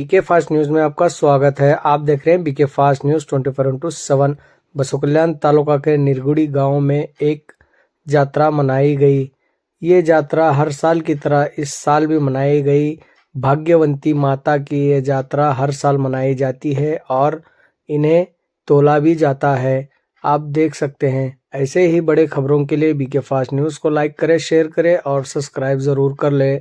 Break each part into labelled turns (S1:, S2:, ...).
S1: BK fast news में आपका स्वागत है। आप देख रहे हैं बीके फास्ट न्यूज 24/7। बसोकल्याण तालुका के निरगुड़ी गांव में एक यात्रा मनाई गई। ये यात्रा हर साल की तरह इस साल भी मनाई गई। भाग्यवंती माता की ये यात्रा हर साल मनाई जाती है और इन्हें तोला भी जाता है। आप देख सकते हैं। ऐसे ही बड़े खबरों के लिए बीके फास्ट न्यूज को लाइक करें, शेयर करें और सब्सक्राइब जरूर कर ले।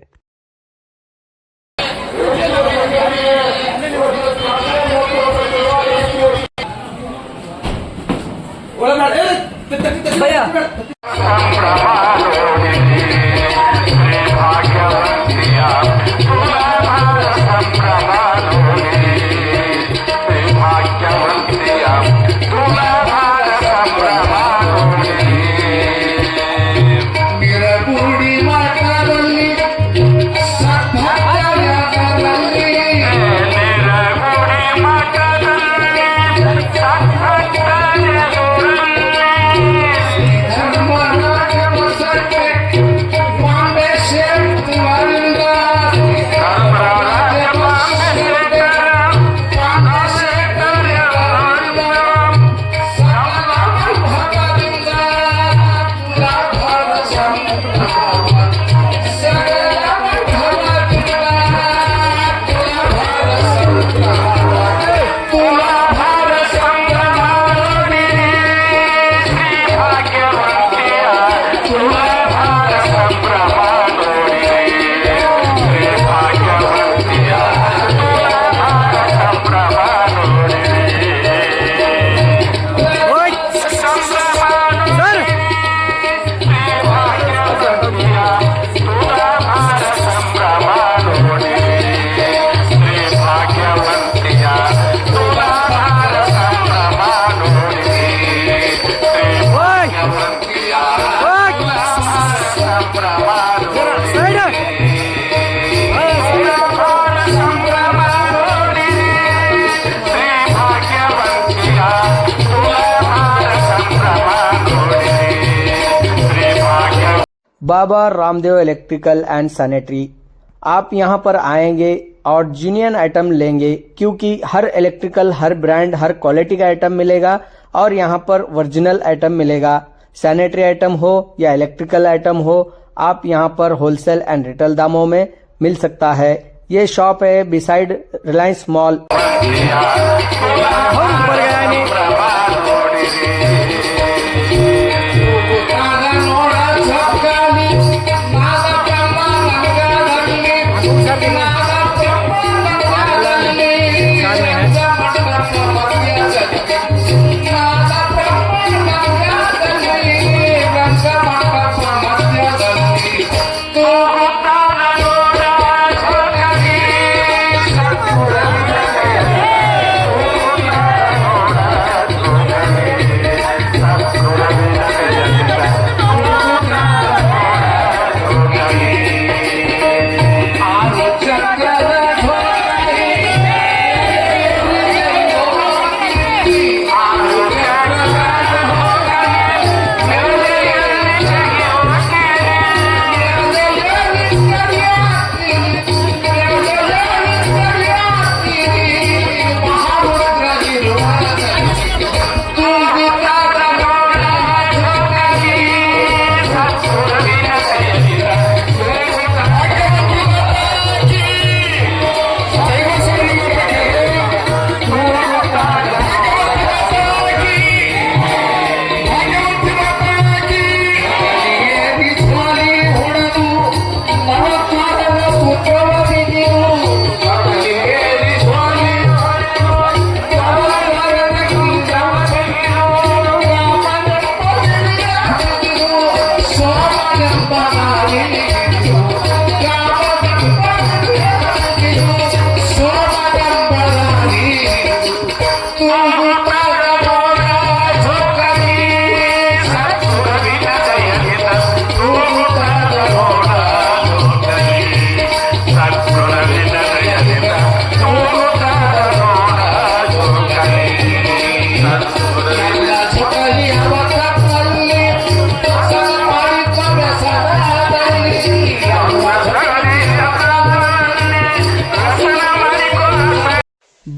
S1: Baba Ramdev electrical and sanitary. आप यहां पर आएंगे और जेन्युइन आइटम लेंगे, क्योंकि हर इलेक्ट्रिकल, हर ब्रांड, हर क्वालिटी का आइटम मिलेगा और यहां पर ओरिजिनल आइटम मिलेगा। सैनिटरी आइटम हो या इलेक्ट्रिकल आइटम हो, आप यहां पर होलसेल एंड रिटेल दामों में मिल सकता है। ये शॉप है बिसाइड रिलायंस मॉल।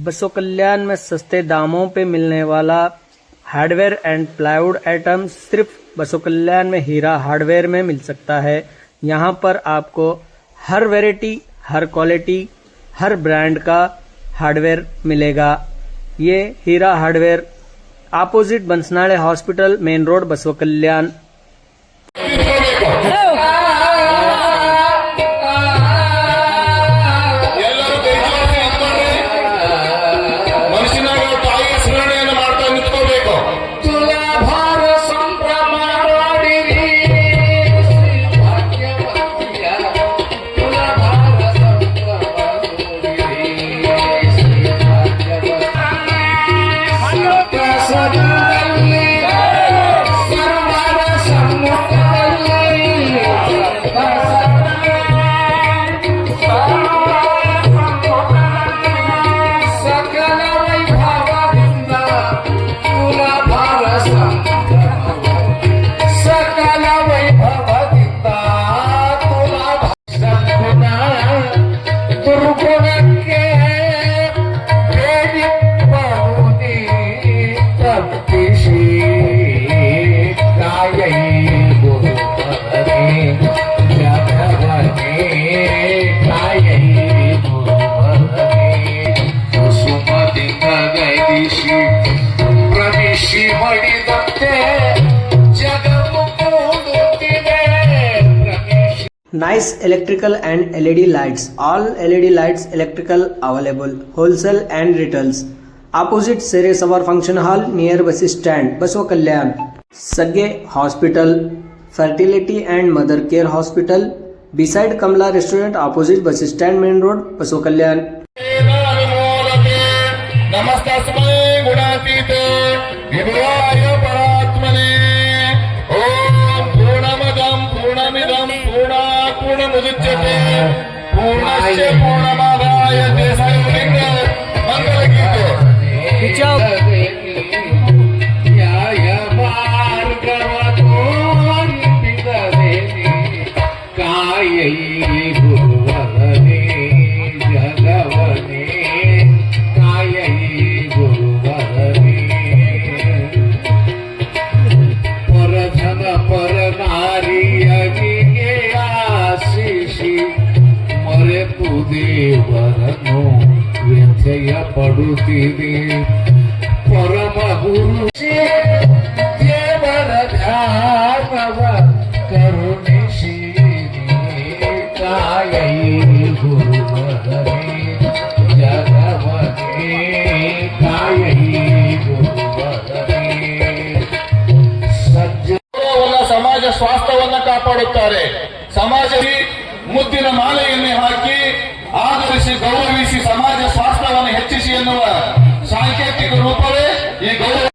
S1: बसों कल्याण में सस्ते दामों पे मिलने वाला हार्डवेयर एंड प्लाईवुड आइटम सिर्फ बसों कल्याण में हीरा हार्डवेयर में मिल सकता है। यहाँ पर आपको हर वैरायटी, हर क्वालिटी, हर ब्रांड का हार्डवेयर मिलेगा। ये Heera hardware opposite Bansnale hospital, main road, Basavakalyan. Nice electrical and LED lights. All LED lights electrical available. Wholesale and retails. Opposite Sere Savar Function Hall near bus stand, Baswa Kalyan. Sage Hospital, Fertility and Mother Care Hospital. Beside Kamla Restaurant, opposite bus stand, Main Road, Baswa Kalyan.
S2: नमस्ते गुणातीते विभवाय परात्मने ओम पूर्णमदं पूर्णमिदं पूर्णात् पूर्णमुदच्यते पूर्णस्य पूर्णमादाय देशलिंग मंगल गीतो न्याय मार्गवतोन पितरेनि कायै गुरुवदने जगवने ದೇವರನ್ನು ವ್ಯಥೆಯ ಪಡುತ್ತೀವಿ ಪರಮ ಗುರು ದೇವರ ಧ್ಯಾನವ ಕರುಣಿಸಿ ಕಾಯೈ ಗುರುವರೇ ಜಗವನೇ ಕಾಯೈ ಗುರುವರೇ ಸಜ್ಜನ ಸಮಾಜ ಸ್ವಾಸ್ಥ್ಯವನ್ನ ಕಾಪಾಡುತ್ತಾರೆ. ಸಮಾಜದಲ್ಲಿ ಮುದ್ದಿನ ಮಾಲೆಯನ್ನೇ ಹಾಕಿ ಆದರಿಸಿ ಗೌರವಿಸಿ ಸಮಾಜ ಸ್ವಾಸ್ಥ್ಯವನ್ನು ಹೆಚ್ಚಿಸಿ ಎನ್ನುವ ಸಾಂಕೇತಿಕ ರೂಪವೇ ಈ ಗೌರವ.